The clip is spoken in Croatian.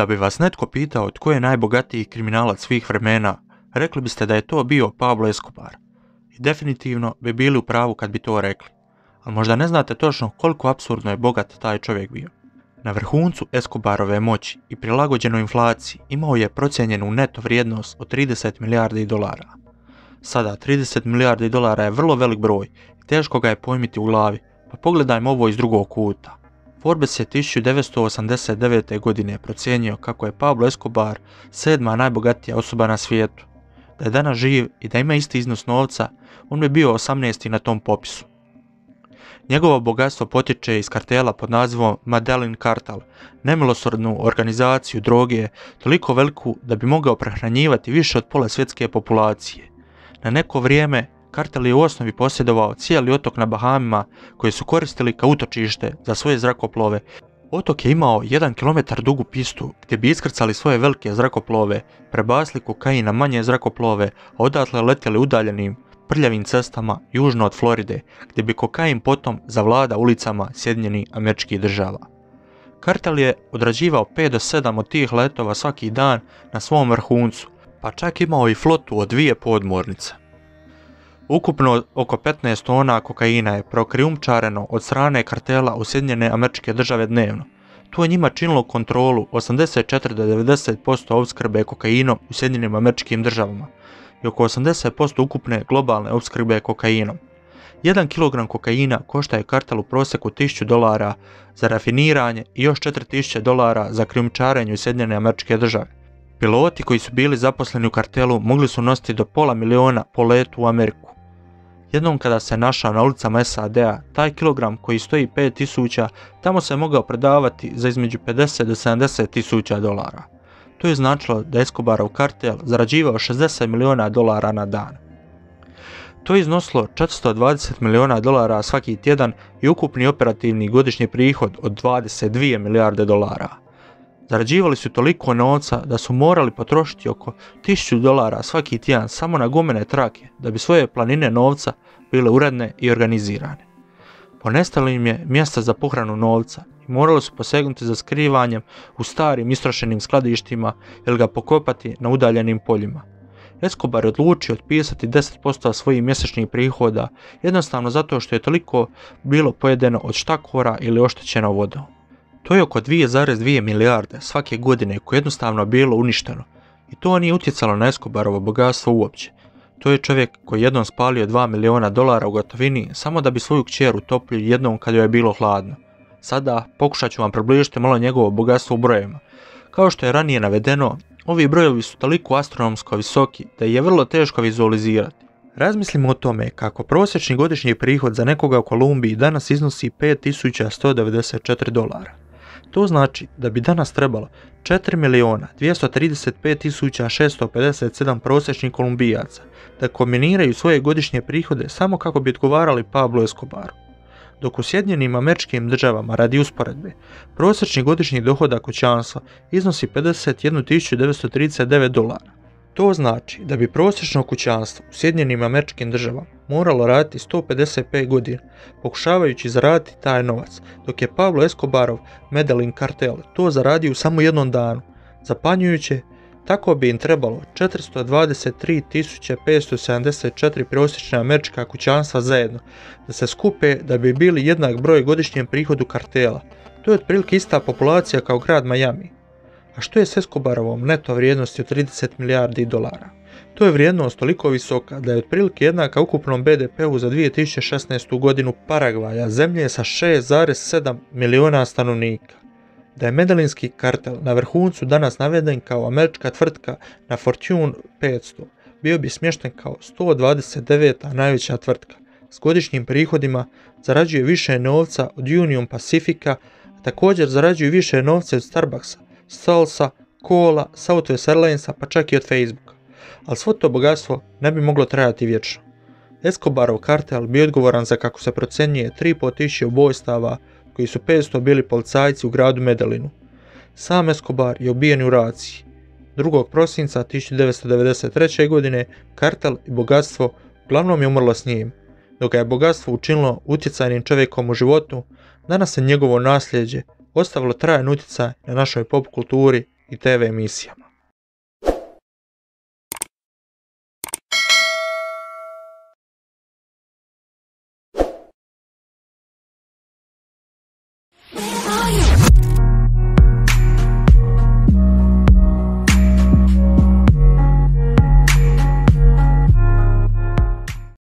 Kada bi vas netko pitao tko je najbogatiji kriminalac svih vremena, rekli biste da je to bio Pablo Escobar. I definitivno bi bili u pravu kad bi to rekli. Ali možda ne znate točno koliko apsurdno je bogat taj čovjek bio. Na vrhuncu Escobarove moći i prilagođenoj inflaciji imao je procijenjenu neto vrijednost od 30 milijardi dolara. Sada 30 milijardi dolara je vrlo velik broj i teško ga je pojmiti u glavi, pa pogledajmo ovo iz drugog kuta. Forbes je 1989. godine procijenio kako je Pablo Escobar 7. najbogatija osoba na svijetu. Da je danas živ i da ima isti iznos novca, on bi bio 18. na tom popisu. Njegovo bogatstvo potječe iz kartela pod nazivom Medellin Cartel, nemilosrdnu organizaciju droge toliko veliku da bi mogao prehranjivati više od pola svjetske populacije. Na neko vrijeme kartel je u osnovi posjedovao cijeli otok na Bahamima koji su koristili kao utočište za svoje zrakoplove. Otok je imao 1 km dugu pistu gdje bi iskrcali svoje velike zrakoplove, prebacili kokain na manje zrakoplove, a odatle letjeli udaljenim, prljavim cestama južno od Floride, gdje bi kokain potom zavlada ulicama Sjedinjenih Američkih Država. Kartel je odrađivao 5 do 7 od tih letova svaki dan na svom vrhuncu, pa čak imao i flotu od 2 podmornice. Ukupno oko 15 tona kokaina je prokrijumčareno od strane kartela u Sjedinjene Američke Države dnevno. To je njima činilo kontrolu 84 do 90% opskrbe kokainom u Sjedinjenim Američkim Državama i oko 80% ukupne globalne opskrbe kokainom. 1 kg kokaina košta je kartel u prosjeku $1000 za rafiniranje i još $4000 za krijumčarenje u Sjedinjene Američke Države. Piloti koji su bili zaposleni u kartelu mogli su nositi do $500,000 po letu u Ameriku. Jednom kada se našao na ulicama SAD-a, taj kilogram koji stoji $5.000, tamo se mogao prodavati za između $50 do $70.000. To je značilo da Escobarov kartel zarađivao $60 miliona na dan. To je iznosilo $420 miliona svaki tjedan i ukupni operativni godišnji prihod od $22 milijarde. Zarađivali su toliko novca da su morali potrošiti oko $1000 svaki tjedan samo na gumene trake da bi svoje planine novca bile uredne i organizirane. Ponestalo im je mjesta za pohranu novca i morali su posegnuti za skrivanjem u starim istrošenim skladištima ili ga pokopati na udaljenim poljima. Escobar je odlučio otpisati 10% svojih mjesečnih prihoda jednostavno zato što je toliko bilo pojedeno od štakora ili oštećeno vodom. To je oko 2,2 milijarde svake godine koje je jednostavno bilo uništeno i to nije utjecalo na Escobarovo bogatstvo uopće. To je čovjek koji jednom spalio $2 miliona u gotovini samo da bi svoju kćer utopio jednom kad joj je bilo hladno. Sada pokušat ću vam približiti malo njegovo bogatstvo u brojevima. Kao što je ranije navedeno, ovi brojevi su toliko astronomsko visoki da je vrlo teško vizualizirati. Razmislimo o tome kako prosječni godišnji prihod za nekoga u Kolumbiji danas iznosi $5.194. To znači da bi danas trebalo 4.235.657 prosječnih Kolumbijaca da kombiniraju svoje godišnje prihode samo kako bi odgovarali Pablo Escobaru. Dok u Sjedinjenim Američkim Državama, radi usporedbe, prosječni godišnji dohodak kućanstva iznosi $51.939. To znači da bi prosječno kućanstvo u Sjedinjenim Američkim Državama moralo raditi 155 godina pokušavajući zaraditi taj novac, dok je Pablo Escobarov Medellin Cartel to zaradio u samo jednom danu. Zapanjujuće, tako bi im trebalo 423.574 prosječna američka kućanstva zajedno da se skupe da bi bili jednak broj godišnjem prihodu kartela. To je otprilike ista populacija kao grad Miami. A što je s Escobarovom neto vrijednosti od $30 milijardi? To je vrijednost toliko visoka da je otprilike jednaka ukupnom BDP-u za 2016. godinu Paragvaja, zemlje sa 6,7 miliona stanovnika. Da je Medellinski kartel na vrhuncu danas naveden kao američka tvrtka na Fortune 500, bio bi smješten kao 129. najveća tvrtka. S godišnjim prihodima zarađuje više novca od Union Pacifica, a također zarađuju više novca od Starbucksa, Salsa, Cola, Southwest Airlinesa pa čak i od Facebooka. Ali svo to bogatstvo ne bi moglo trajati vječno. Escobarov kartel bio odgovoran za, kako se procjenjuje, 3.500 ubojstava koji su 500 bili policajci u gradu Medellinu. Sam Escobar je ubijen u raciji. 2. prosinca 1993. godine kartel i bogatstvo uglavnom je umrlo s njim. Dok ga je bogatstvo učinilo utjecajnim čovjekom u životu, danas se njegovo nasljeđe ostavilo trajan utjecaj na našoj pop kulturi i TV emisijama. Where are you?